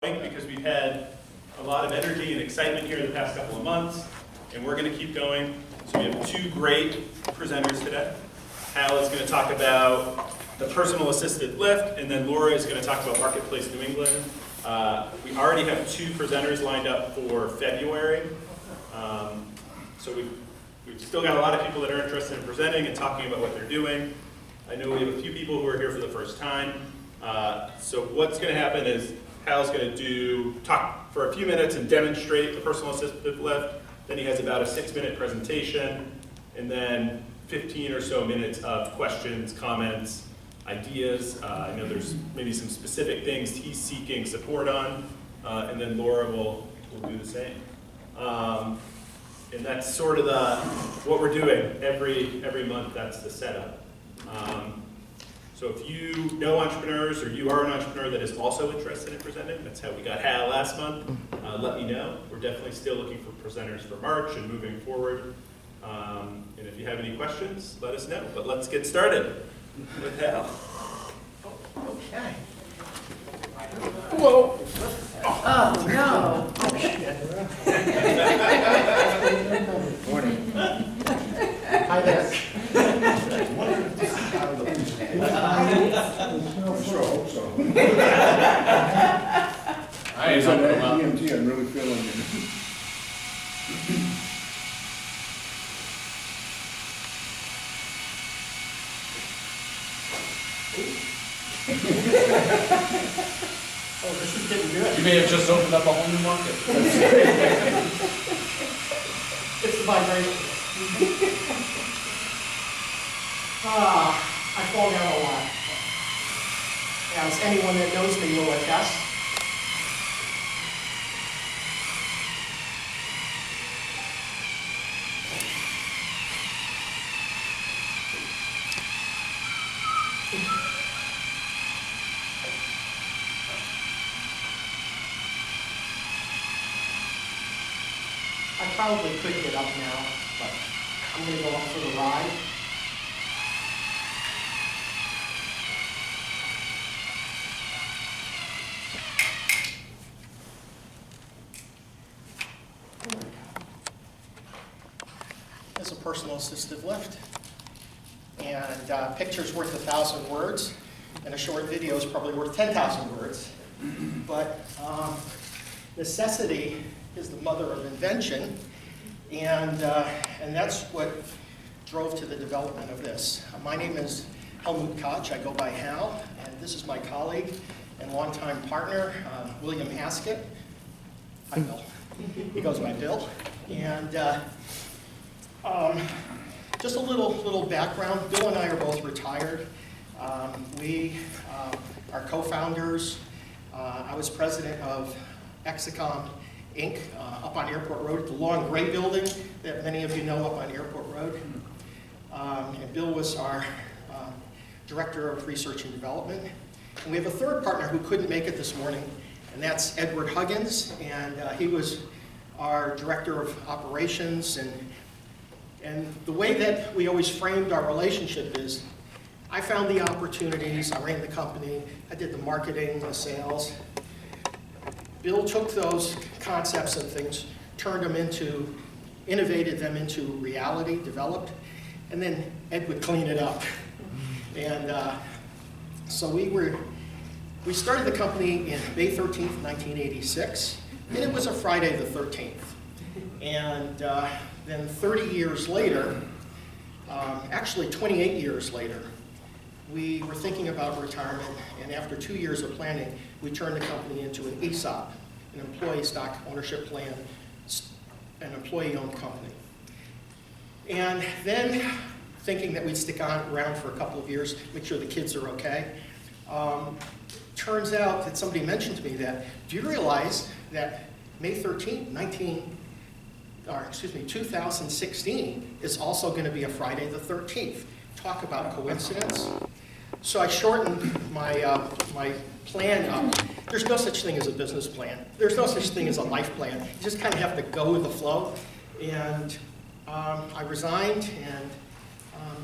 because we've had a lot of energy and excitement here the past couple of months, and we're going to keep going. So we have two great presenters today. Hal is going to talk about the personal assisted lift, and then Laura is going to talk about Marketplace New England. We already have two presenters lined up for February. So we've still got a lot of people that are interested in presenting and talking about what they're doing. I know we have a few people who are here for the first time. So what's going to happen is Hal's going to talk for a few minutes and demonstrate the personal assisted lift. Then he has about a 6-minute presentation, and then 15 or so minutes of questions, comments, ideas. I know there's maybe some specific things he's seeking support on, and then Laura will do the same. And that's sort of what we're doing every month. That's the setup. So if you know entrepreneurs, or you are an entrepreneur that is also interested in presenting, that's how we got Hal last month, let me know. We're definitely still looking for presenters for March and moving forward. And if you have any questions, let us know. But let's get started with Hal. Okay. Whoa. Oh, no. Morning. Hi there. I'm sure, I hope so. I ain't helping them out. EMT, I'm really feeling it. Oh, this is getting good. You may have just opened up a whole new market. It's the vibration. I fall down a lot. As anyone that knows me will attest. I probably could get up now, but I'm going to go up for the ride. It's a personal assistive lift. And a picture's worth 1,000 words, and a short video is probably worth 10,000 words. But necessity is the mother of invention, and that's what drove to the development of this. My name is Hal Koch. I go by Hal, and this is my colleague and longtime partner, William Haskett. Hi, Bill. He goes by Bill. And just a little background. Bill and I are both retired. We are co-founders. I was president of Exicom Inc. Up on Airport Road, the long gray building that many of you know up on Airport Road. And Bill was our director of research and development. And we have a third partner who couldn't make it this morning, and that's Edward Huggins. And he was our director of operations. And the way that we always framed our relationship is, I found the opportunities, I ran the company, I did the marketing, the sales. Bill took those concepts and things, innovated them into reality, developed, and then Ed would clean it up. And so we started the company in May 13th, 1986, and it was a Friday the 13th. And then 30 years later, actually 28 years later, we were thinking about retirement, and after 2 years of planning, we turned the company into an ESOP, an employee stock ownership plan, an employee-owned company. And then, thinking that we'd stick around for a couple of years, make sure the kids are okay, turns out that somebody mentioned to me that, do you realize that May 13th, 2016 is also going to be a Friday the 13th. Talk about coincidence. So I shortened my plan up. There's no such thing as a business plan. There's no such thing as a life plan. You just kind of have to go with the flow. And I resigned, and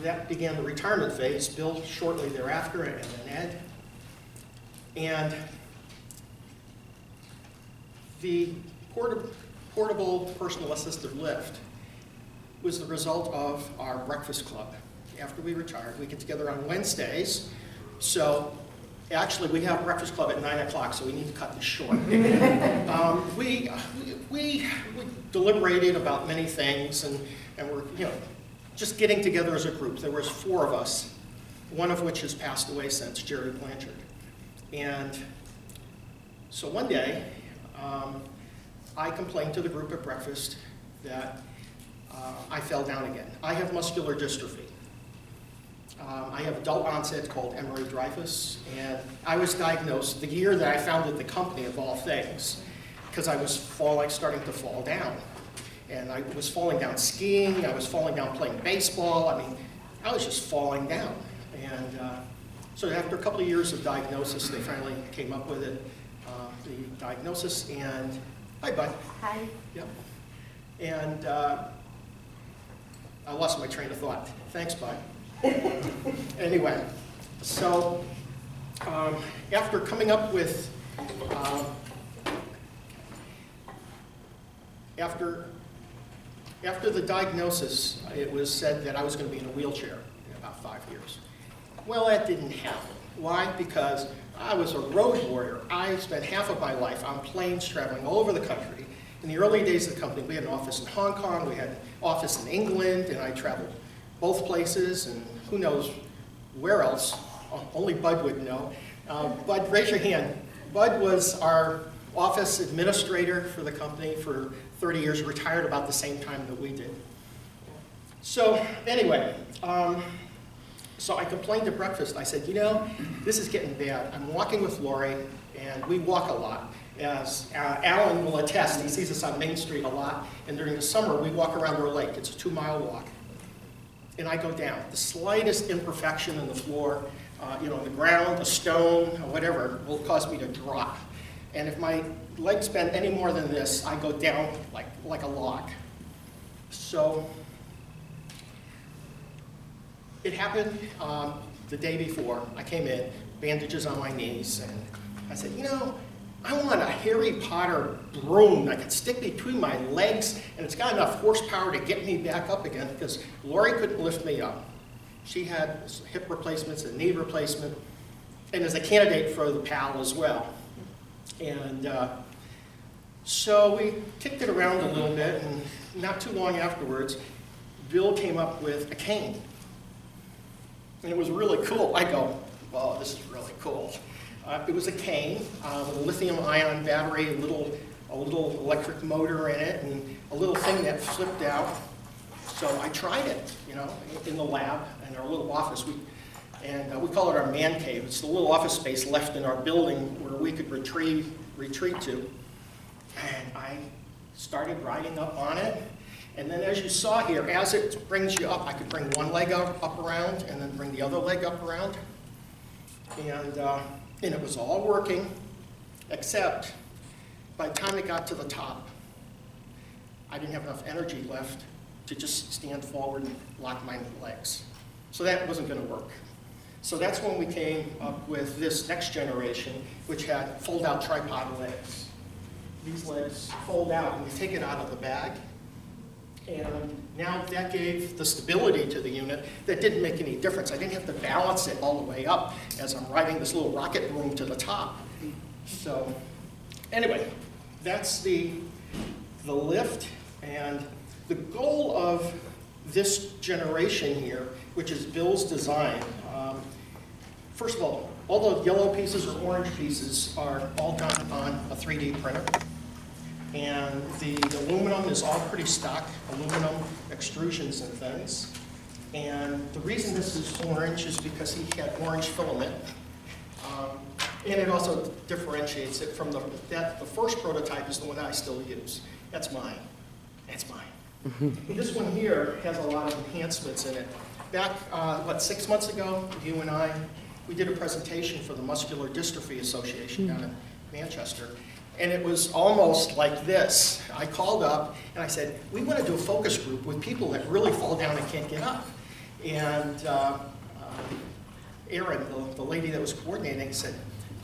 that began the retirement phase. Bill shortly thereafter, and then Ed. And The portable personal assisted lift was the result of our breakfast club. After we retired, we get together on Wednesdays. So actually, we have breakfast club at 9 o'clock, so we need to cut this short. We deliberated about many things, and we're just getting together as a group. There was 4 of us, one of which has passed away since, Jerry Blanchard. And so one day, I complained to the group at breakfast that I fell down again. I have muscular dystrophy. I have adult onset called Emery-Dreifuss, and I was diagnosed the year that I founded the company, of all things, because I was starting to fall down. And I was falling down skiing, I was falling down playing baseball. I mean, I was just falling down. And so after a couple of years of diagnosis, they finally came up with it, the diagnosis, and hi, bud. Hi. Yep. And I lost my train of thought. Thanks, bud. Anyway, so after coming up with, after the diagnosis, it was said that I was going to be in a wheelchair in about 5 years. Well, that didn't happen. Why? Because I was a road warrior. I spent half of my life on planes traveling all over the country. In the early days of the company, we had an office in Hong Kong, we had an office in England, and I traveled both places, and who knows where else. Only Bud would know. Bud, raise your hand. Bud was our office administrator for the company for 30 years, retired about the same time that we did. So anyway, so I complained at breakfast. I said, this is getting bad. I'm walking with Lori, and we walk a lot. As Alan will attest, he sees us on Main Street a lot, and during the summer, we walk around our lake. It's a 2-mile walk. And I go down. The slightest imperfection in the floor, in the ground, a stone, or whatever, will cause me to drop. And if my legs bend any more than this, I go down like a log. So it happened the day before. I came in, bandages on my knees, and I said, I want a Harry Potter broom that could stick between my legs, and it's got enough horsepower to get me back up again, because Lori couldn't lift me up. She had hip replacements and knee replacement, and is a candidate for the PAL as well. And so we kicked it around a little bit, and not too long afterwards, Bill came up with a cane. And it was really cool. I go, wow, this is really cool. It was a cane with a lithium-ion battery, a little electric motor in it, and a little thing that flipped out. So I tried it, in the lab, in our little office. We call it our man cave. It's the little office space left in our building where we could retreat to. And I started riding up on it. And then as you saw here, as it brings you up, I could bring one leg up around and then bring the other leg up around. And it was all working, except by the time it got to the top, I didn't have enough energy left to just stand forward and lock my legs. So that wasn't going to work. So that's when we came up with this next generation, which had fold-out tripod legs. These legs fold out, and you take it out of the bag. And now that gave the stability to the unit that didn't make any difference. I didn't have to balance it all the way up as I'm riding this little rocket broom to the top. So anyway, that's the lift. And the goal of this generation here, which is Bill's design, first of all the yellow pieces or orange pieces are all done on a 3D printer. And the aluminum is all pretty stock aluminum extrusions and things. And the reason this is orange is because he had orange filament. And it also differentiates it from the first prototype is the one that I still use. That's mine. That's mine. This one here has a lot of enhancements in it. Back, 6 months ago, you and I, we did a presentation for the Muscular Dystrophy Association down in Manchester. And it was almost like this. I called up and I said, we want to do a focus group with people that really fall down and can't get up. And Erin, the lady that was coordinating, said,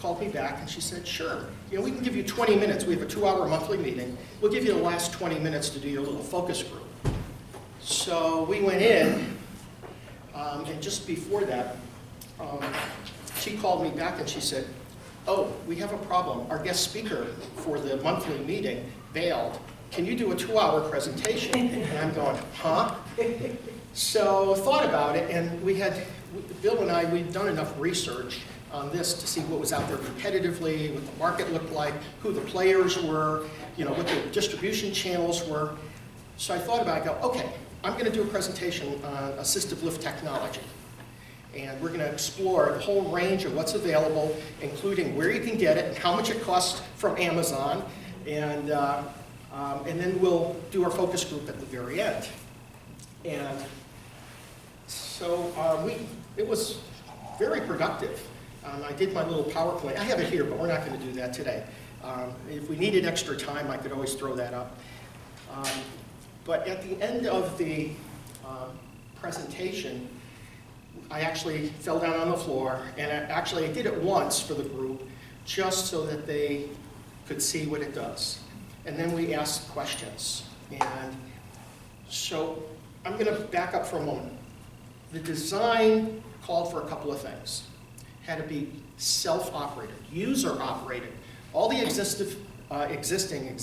called me back and she said, sure, we can give you 20 minutes. We have a 2-hour monthly meeting. We'll give you the last 20 minutes to do your little focus group. So we went in, and just before that, she called me back and she said, oh, we have a problem. Our guest speaker for the monthly meeting bailed. Can you do a 2-hour presentation? And I'm going, huh? So thought about it, and Bill and I, we'd done enough research on this to see what was out there competitively, what the market looked like, who the players were, what the distribution channels were. So I thought about it, I go, okay, I'm going to do a presentation on assistive lift technology. And we're going to explore the whole range of what's available, including where you can get it and how much it costs from Amazon. And then we'll do our focus group at the very end. And so it was very productive. I did my little PowerPoint. I have it here, but we're not going to do that today. If we needed extra time, I could always throw that up. But at the end of the presentation, I actually fell down on the floor, and I did it once for the group, just so that they could see what it does. And then we asked questions. And so I'm going to back up for a moment. The design called for a couple of things. Had to be self-operated, user-operated. All the existing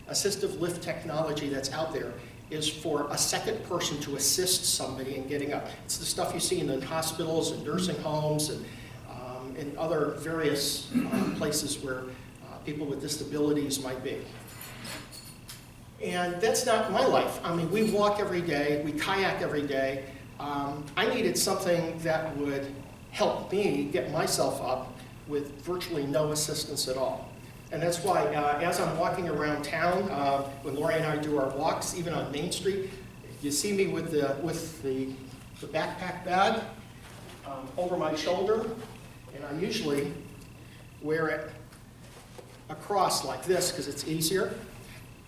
assistive lift technology that's out there is for a second person to assist somebody in getting up. It's the stuff you see in hospitals and nursing homes and in other various places where people with disabilities might be. And that's not my life. I mean, we walk every day, we kayak every day. I needed something that would help me get myself up with virtually no assistance at all. And that's why, as I'm walking around town, when Lori and I do our walks, even on Main Street, you see me with the backpack bag over my shoulder, and I usually wear it across like this because it's easier.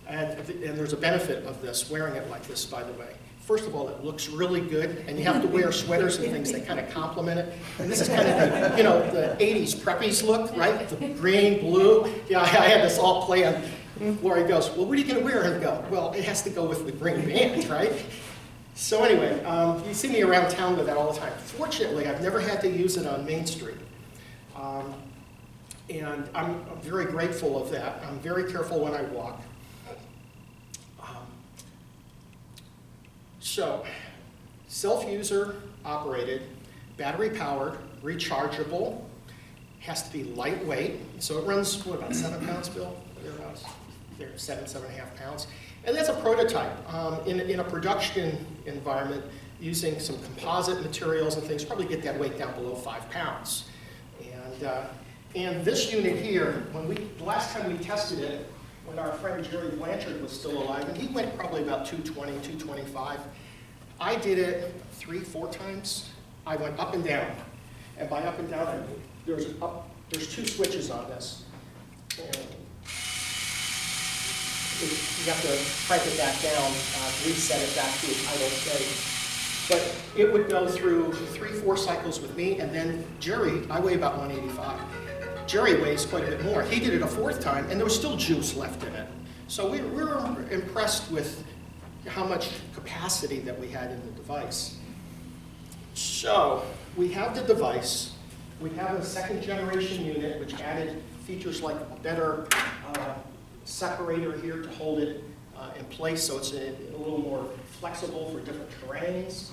And there's a benefit of this, wearing it like this, by the way. First of all, it looks really good, and you have to wear sweaters and things that kind of complement it. And this is kind of the 80s preppies look, right? The green, blue. Yeah, I had this all planned. Lori goes, well, what are you going to wear? And I go, well, it has to go with the green band, right? So anyway, you see me around town with that all the time. Fortunately, I've never had to use it on Main Street. And I'm very grateful of that. I'm very careful when I walk. So, self-user operated, battery powered, rechargeable, has to be lightweight. So it runs, what, about 7 pounds, Bill? Thereabouts. There, 7.5 pounds. And that's a prototype. In a production environment, using some composite materials and things, probably get that weight down below 5 pounds. And this unit here, the last time we tested it, when our friend Jerry Blanchard was still alive, and he went probably about 220, 225. I did it 3-4 times. I went up and down. And by up and down, there's 2 switches on this. And you have to crank it back down, reset it back to its idle state. But it would go through 3-4 cycles with me, and then Jerry, I weigh about 185. Jerry weighs quite a bit more. He did it a 4th time, and there was still juice left in it. So we were impressed with how much capacity that we had in the device. So we have the device. We have a 2nd generation unit, which added features like a better separator here to hold it in place, so it's a little more flexible for different terrains.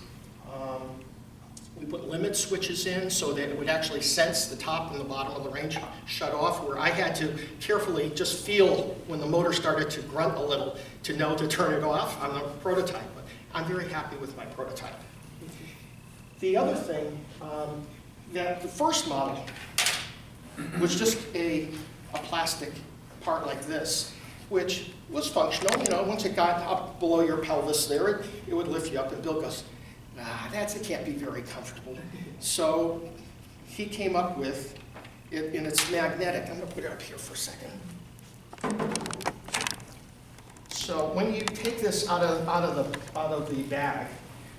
We put limit switches in so that it would actually sense the top and the bottom of the range shut off, where I had to carefully just feel when the motor started to grunt a little to know to turn it off on the prototype. But I'm very happy with my prototype. The other thing, that the first model was just a plastic part like this, which was functional. Once it got up below your pelvis there, it would lift you up, and Bill goes, it can't be very comfortable. So he came up with it, and it's magnetic. I'm going to put it up here for a second. So when you take this out of the bag,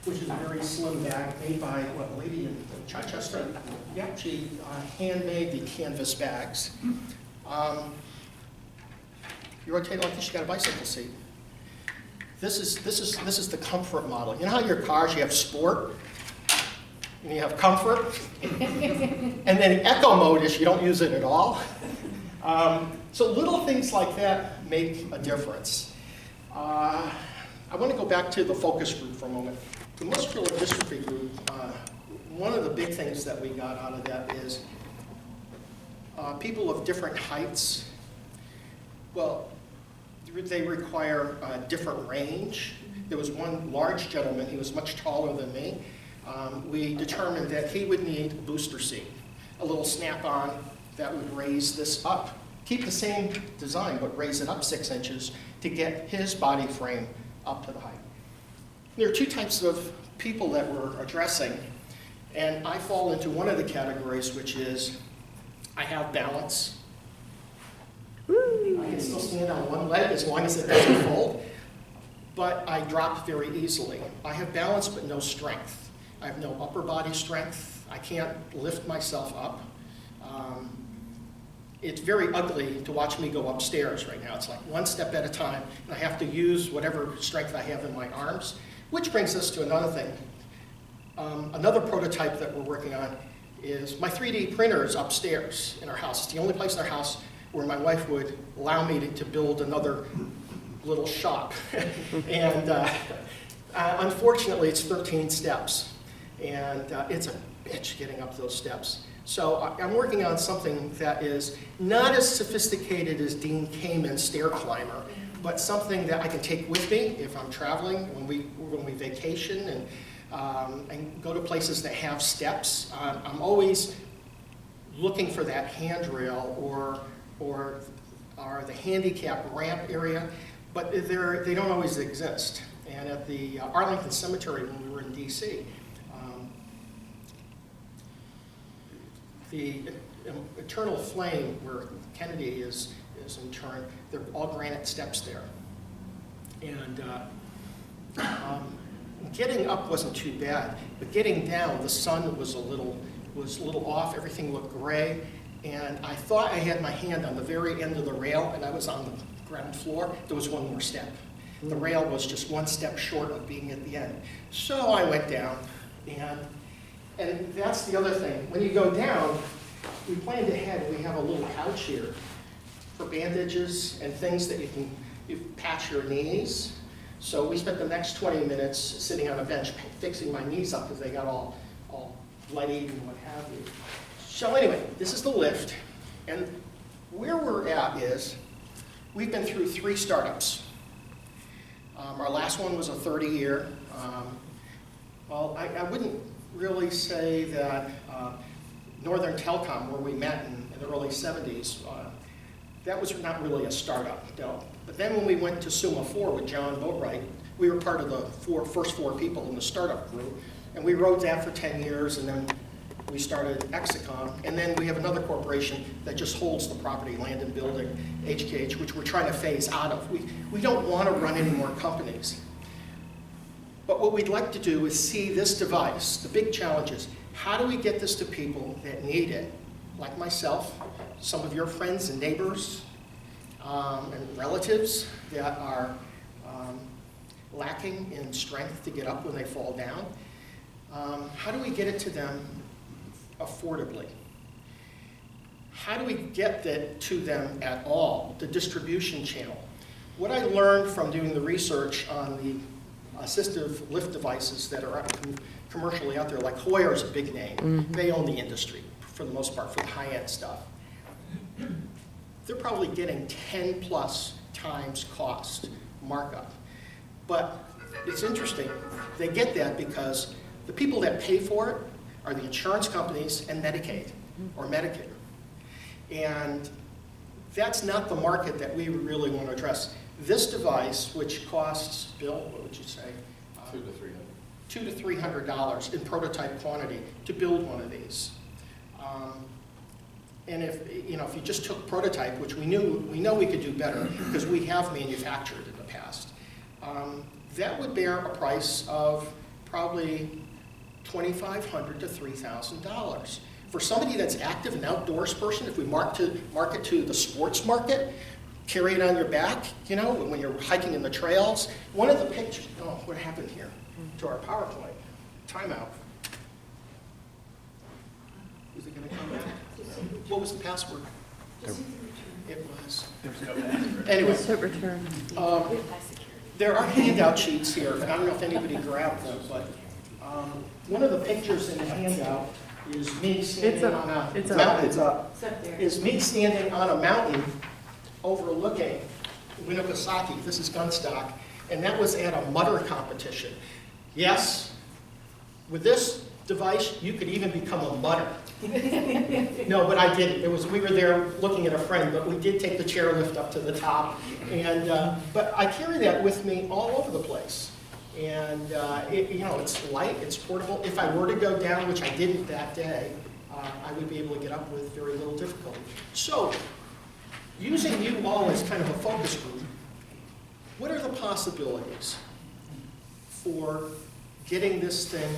which is a very slim bag made by, what, a lady in Chichester? Yeah, she handmade the canvas bags. You rotate like this, you got a bicycle seat. This is the comfort model. You know how in your cars you have sport? And you have comfort? And then eco mode is you don't use it at all. So little things like that make a difference. I want to go back to the focus group for a moment. The muscular dystrophy group, one of the big things that we got out of that is people of different heights. Well, they require a different range. There was one large gentleman, he was much taller than me. We determined that he would need a booster seat, a little snap-on that would raise this up. Keep the same design, but raise it up 6 inches to get his body frame up to the height. There are two types of people that we're addressing, and I fall into one of the categories, which is I have balance. I can still stand on one leg as long as it doesn't fold, but I drop very easily. I have balance but no strength. I have no upper body strength. I can't lift myself up. It's very ugly to watch me go upstairs right now. It's like one step at a time, and I have to use whatever strength I have in my arms, which brings us to another thing. Another prototype that we're working on is my 3D printer is upstairs in our house. It's the only place in our house where my wife would allow me to build another little shop. And unfortunately, it's 13 steps. And it's a bitch getting up those steps. So I'm working on something that is not as sophisticated as Dean Kamen's stair climber, but something that I can take with me if I'm traveling, when we vacation and go to places that have steps. I'm always looking for that handrail or the handicap ramp area, but they don't always exist. And at the Arlington Cemetery when we were in DC, the Eternal Flame where Kennedy is interned, they're all granite steps there. And getting up wasn't too bad, but getting down, the sun was a little off, everything looked gray, and I thought I had my hand on the very end of the rail, and I was on the ground floor. There was one more step. The rail was just one step short of being at the end. So I went down, and that's the other thing. When you go down, we planned ahead, we have a little couch here for bandages and things that you patch your knees. So we spent the next 20 minutes sitting on a bench fixing my knees up because they got all bloodied and what have you. So anyway, this is the lift, and where we're at is we've been through 3 startups. Our last one was a 30-year. Well, I wouldn't really say that Northern Telecom, where we met in the early 70s, that was not really a startup, no. But then when we went to SUMA 4 with John Boatwright, we were part of the first four people in the startup group, and we rode that for 10 years, and then we started Exicom, and then we have another corporation that just holds the property, land and building, HKH, which we're trying to phase out of. We don't want to run any more companies. But what we'd like to do is see this device. The big challenge is, how do we get this to people that need it, like myself, some of your friends and neighbors, and relatives that are lacking in strength to get up when they fall down? How do we get it to them affordably? How do we get that to them at all, the distribution channel? What I learned from doing the research on the assistive lift devices that are commercially out there, like Hoyer's a big name. Mm-hmm. They own the industry for the most part for the high-end stuff. They're probably getting 10 plus times cost markup. But it's interesting, they get that because the people that pay for it are the insurance companies and Medicaid or Medicare. And that's not the market that we really want to address. This device, which costs, Bill, what would you say? $200 to $300 in prototype quantity to build one of these. And if you just took prototype, which we know we could do better because we have manufactured in the past, that would bear a price of probably $2,500 to $3,000. For somebody that's active, an outdoors person, if we market to the sports market, carry it on your back, you know, when you're hiking in the trails. One of the pictures, oh, what happened here to our PowerPoint? Timeout. Is it going to come back? What was the password? It was. Anyway. Return. There are handout sheets here. I don't know if anybody grabbed them, but one of the pictures in the handout is me standing on a mountain. It's up there. Is me standing on a mountain overlooking Winnipesaukee. This is Gunstock, and that was at a mutter competition. Yes, with this device, you could even become a mutter. No, but I didn't. We were there looking at a friend, but we did take the chairlift up to the top. And but I carry that with me all over the place. And you know, it's light, it's portable. If I were to go down, which I didn't that day, I would be able to get up with very little difficulty. So, using you all as kind of a focus group, what are the possibilities for getting this thing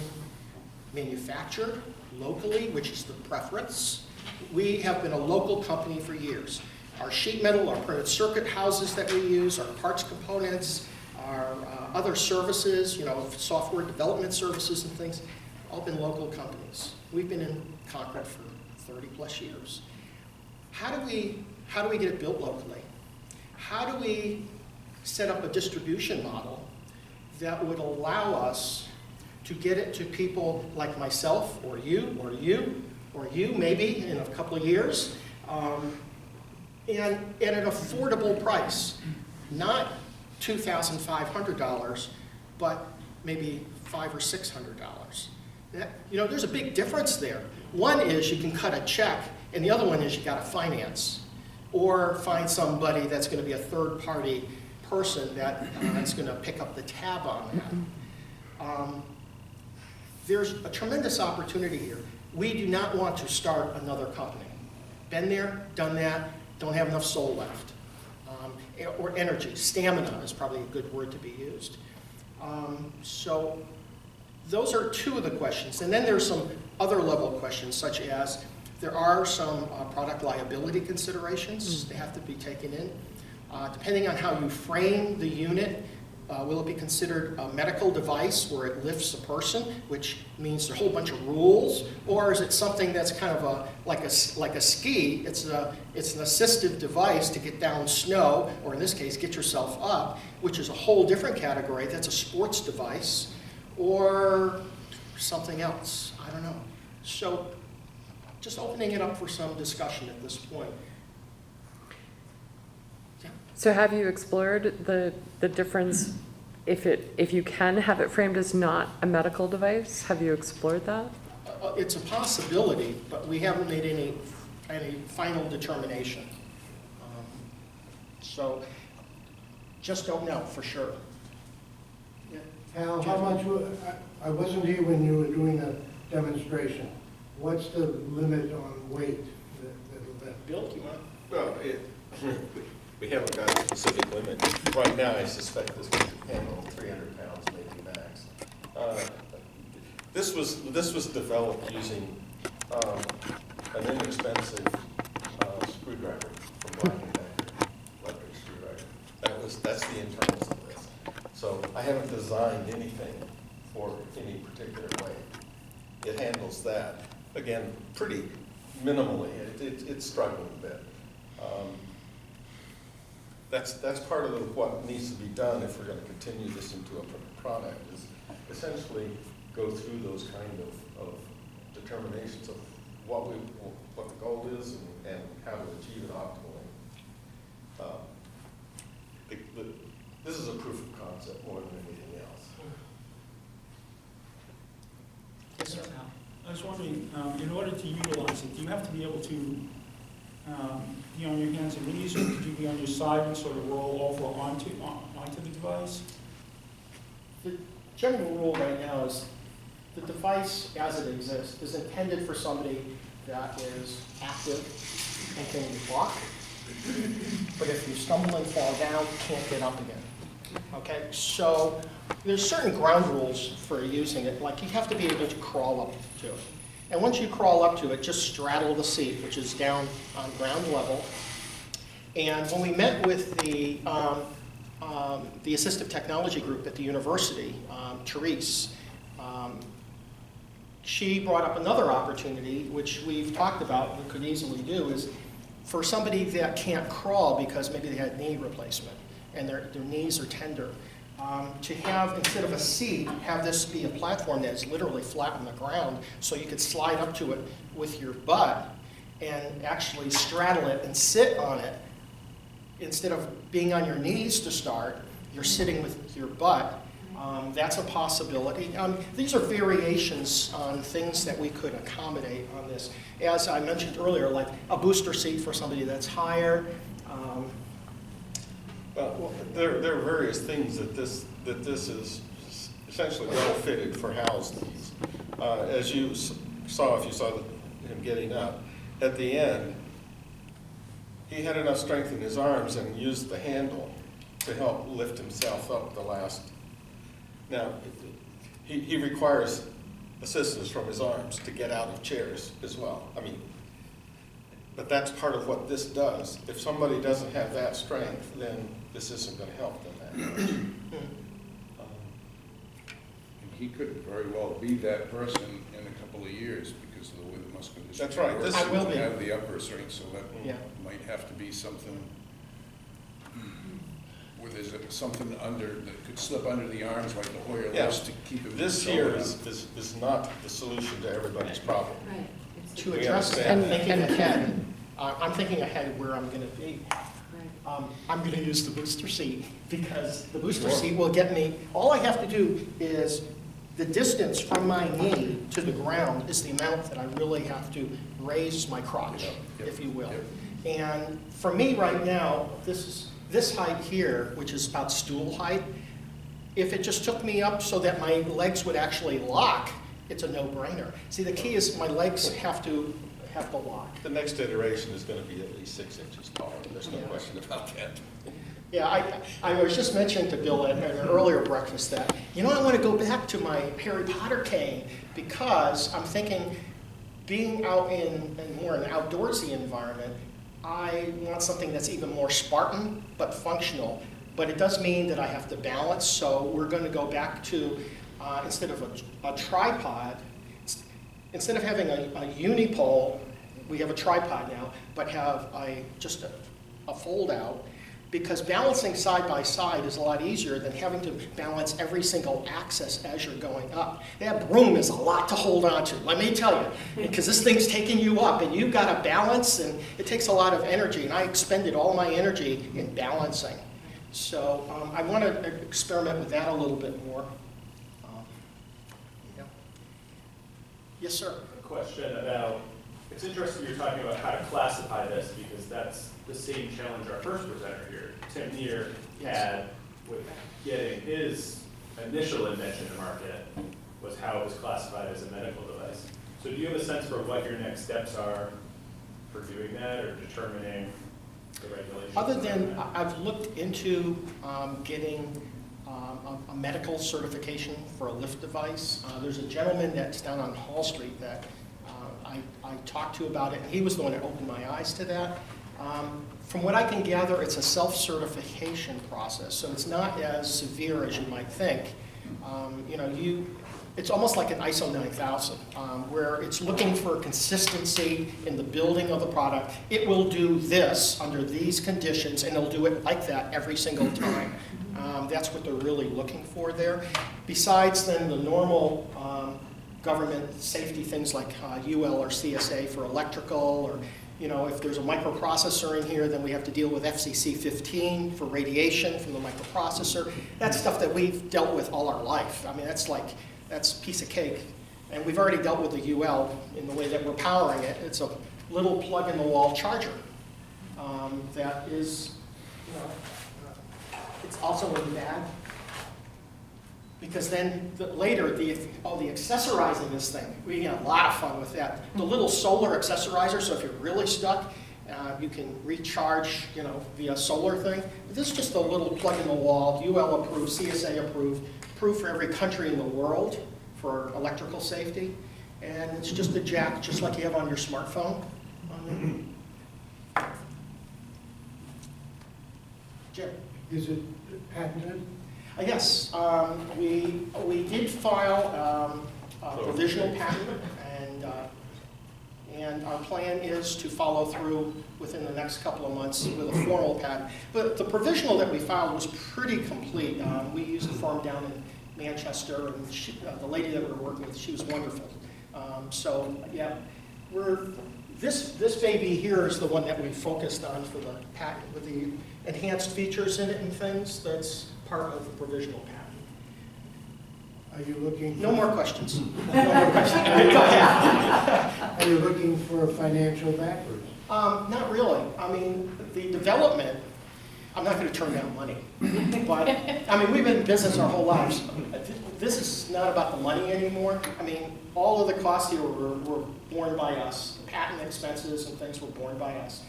manufactured locally, which is the preference? We have been a local company for years. Our sheet metal, our printed circuit houses that we use, our parts components, our other services, you know, software development services and things, all been local companies. We've been in Concord for 30 plus years. How do we get it built locally? How do we set up a distribution model that would allow us to get it to people like myself, or you, or you, or you maybe in a couple of years, and at an affordable price, not $2,500, but maybe $500 or $600. You know, there's a big difference there. One is you can cut a check, and the other one is you got to finance, or find somebody that's going to be a third-party person that's going to pick up the tab on that. There's a tremendous opportunity here. We do not want to start another company. Been there, done that, don't have enough soul left. Or energy, stamina is probably a good word to be used. So those are two of the questions. And then there's some other level questions, such as there are some product liability considerations that have to be taken in. Depending on how you frame the unit, will it be considered a medical device where it lifts a person, which means a whole bunch of rules, or is it something that's kind of like a ski? It's an assistive device to get down snow, or in this case, get yourself up, which is a whole different category. That's a sports device, or something else. I don't know. So, just opening it up for some discussion at this point. So have you explored the difference if you can have it framed as not a medical device? Have you explored that? It's a possibility, but we haven't made any final determination. So just don't know for sure. Yeah. Hal, how much, I wasn't here when you were doing the demonstration. What's the limit on weight that'll be? Bill, do you want? Well, we haven't got a specific limit. Right now, I suspect this can handle 300 pounds, maybe max. This was developed using an inexpensive screwdriver from Black & Decker, electric screwdriver. That's the internals of this. So I haven't designed anything for any particular weight. It handles that, again, pretty minimally. It's struggling a bit. That's part of what needs to be done if we're going to continue this into a product, is essentially go through those kind of determinations of what the goal is and how to achieve it optimally. This is a proof of concept more than anything else. Yes, sir. I was wondering, in order to utilize it, do you have to be able to be on your hands and knees, or could you be on your side and sort of roll over onto the device? The general rule right now is the device as it exists is intended for somebody that is active and can walk, but if you stumble and fall down, you can't get up again. Okay, so there's certain ground rules for using it, like you have to be able to crawl up to it. And once you crawl up to it, just straddle the seat, which is down on ground level. And when we met with the assistive technology group at the university, Therese, she brought up another opportunity, which we've talked about and could easily do, is for somebody that can't crawl because maybe they had knee replacement and their knees are tender, to have, instead of a seat, have this be a platform that's literally flat on the ground, so you could slide up to it with your butt and actually straddle it and sit on it. Instead of being on your knees to start, you're sitting with your butt. That's a possibility. These are variations on things that we could accommodate on this. As I mentioned earlier, like a booster seat for somebody that's higher. Well, there are various things that this is essentially well fitted for Hal's needs. As you saw, if you saw him getting up, at the end, he had enough strength in his arms and used the handle to help lift himself up the last. Now, he requires assistance from his arms to get out of chairs as well. I mean, but that's part of what this does. If somebody doesn't have that strength, then this isn't going to help them that much. And he could very well be that person in a couple of years because of the way the muscular dystrophy That's right. works. I will be. Have the upper strength, so that Yeah. might have to be something where there's something under that could slip under the arms like the Hoyer Yeah. lifts to keep it. This going here up. is not the solution to everybody's problem. Right. To We address that, understand that. thinking And- ahead, I'm thinking ahead where I'm going to be. I'm going to use the booster seat because the booster Sure. seat will get me, all I have to do is the distance from my knee to the ground is the amount that I really have to raise my crotch, Yep. if you will. Yep. And for me right now, this height here, which is about stool height, if it just took me up so that my legs would actually lock, it's a no-brainer. See, the key is my legs have to lock. The next iteration is going to be at least 6 inches taller. There's no Yeah. question about that. Yeah, I was just mentioning to Bill at an earlier breakfast that, I want to go back to my Harry Potter cane because I'm thinking, being out in more an outdoorsy environment, I want something that's even more Spartan but functional. But it does mean that I have to balance, so we're going to go back to, instead of a tripod, instead of having a unipole, we have a tripod now, but have just a fold out, because balancing side by side is a lot easier than having to balance every single axis as you're going up. That broom is a lot to hold on to, let me tell you, because this thing's taking you up and you've got to balance, and it takes a lot of energy, and I expended all my energy in balancing. So I want to experiment with that a little bit more. Yeah. Yes, sir. A question about, it's interesting you're talking about how to classify this because that's the same challenge our first presenter here, Tim Neer, had with getting his initial invention to market, was how it was classified as a medical device. So do you have a sense for what your next steps are for doing that or determining the regulations? Other than, I've looked into getting a medical certification for a lift device. There's a gentleman that's down on Hall Street that I talked to about it, and he was the one that opened my eyes to that. From what I can gather, it's a self-certification process, so it's not as severe as you might think. It's almost like an ISO 9000, where it's looking for consistency in the building of the product. It will do this under these conditions, and it'll do it like that every single time. That's what they're really looking for there. Besides then the normal government safety things like UL or CSA for electrical, or if there's a microprocessor in here, then we have to deal with FCC 15 for radiation from the microprocessor. That's stuff that we've dealt with all our life. I mean, that's a piece of cake. And we've already dealt with the UL in the way that we're powering it. It's a little plug-in-the-wall charger that is, it's also in the bag. Because then later, the accessorizing this thing, we had a lot of fun with that. The little solar accessorizer, so if you're really stuck, You can recharge, via solar thing. This is just a little plug in the wall, UL approved, CSA approved, approved for every country in the world for electrical safety. And it's just a jack, just like you have on your smartphone. Jim? Is it patented? Yes, we did file a provisional patent, and our plan is to follow through within the next couple of months with a formal patent. But the provisional that we filed was pretty complete. We used a firm down in Manchester, and the lady that we were working with, she was wonderful. So yeah, this baby here is the one that we focused on for the patent with the enhanced features in it and things. That's part of the provisional patent. Are you looking? No more questions. No more questions. Go ahead. Are you looking for financial backers? Not really. I mean, the development, I'm not going to turn down money. But, I mean, we've been in business our whole lives. This is not about the money anymore. I mean, all of the costs here were borne by us. Patent expenses and things were borne by us.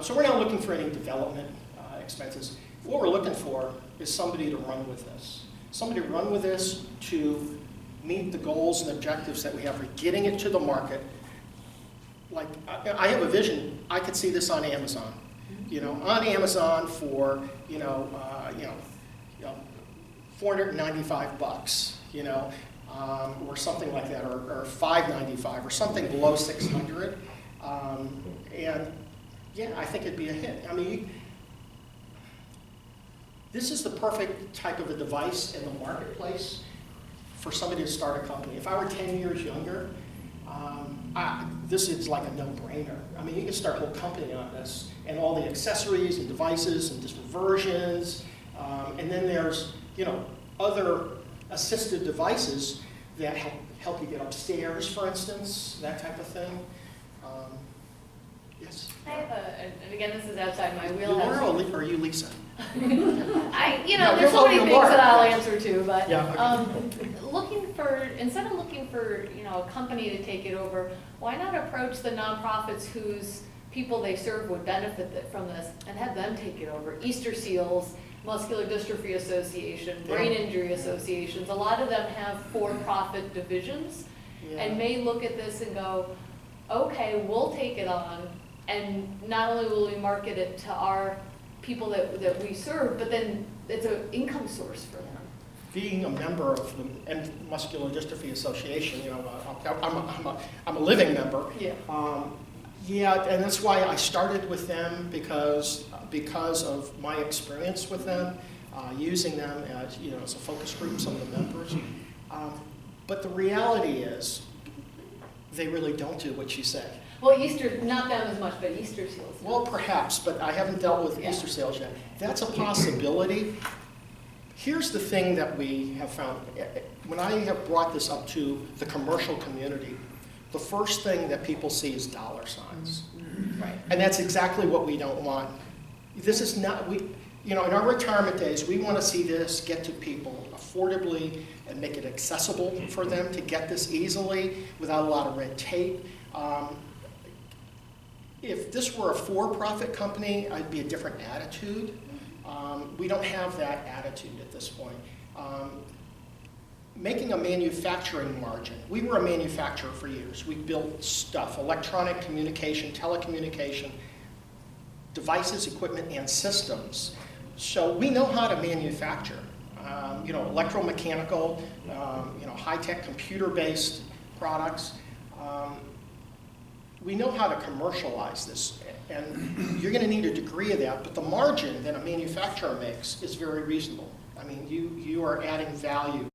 So we're not looking for any development expenses. What we're looking for is somebody to run with this. Somebody to run with this to meet the goals and objectives that we have for getting it to the market. Like, I have a vision. I could see this on Amazon. On Amazon for, $495, or something like that, or $595, or something below $600. And yeah, I think it'd be a hit. I mean, this is the perfect type of a device in the marketplace for somebody to start a company. If I were 10 years younger, this is like a no-brainer. I mean, you can start a whole company on this, and all the accessories and devices and different versions. And then there's, other assisted devices that help you get upstairs, for instance, that type of thing. Yes? I have and again, this is outside my You wheelhouse. or are you Lisa? There's you're so many welcome to things work. that I'll answer to, but Yeah, instead of looking for, a company to take it over, why not approach the nonprofits whose people they serve would benefit from this and have them take it over? Easter Seals, Muscular Dystrophy Association, Brain Injury Associations, a lot of them have for-profit divisions and may look at this and go, okay, we'll take it on, and not only will we market it to our people that we serve, but then it's an income source for them. Being a member of the Muscular Dystrophy Association, I'm a living member. Yeah. And that's why I started with them, because of my experience with them, using them as as a focus group, some of the members. But the reality is, they really don't do what you say. Well, not them as much, but Easter Seals. Well, perhaps, but I haven't dealt with Easter Seals yet. That's a possibility. Here's the thing that we have found. When I have brought this up to the commercial community, the first thing that people see is dollar signs. Right. And that's exactly what we don't want. This is not, in our retirement days, we want to see this get to people affordably and make it accessible for them to get this easily without a lot of red tape. If this were a for-profit company, I'd be a different attitude. We don't have that attitude at this point. Making a manufacturing margin. We were a manufacturer for years. We built stuff, electronic communication, telecommunication, devices, equipment, and systems. So we know how to manufacture. Electromechanical, high-tech computer-based products. We know how to commercialize this, and you're going to need a degree of that, but the margin that a manufacturer makes is very reasonable. I mean, you are adding value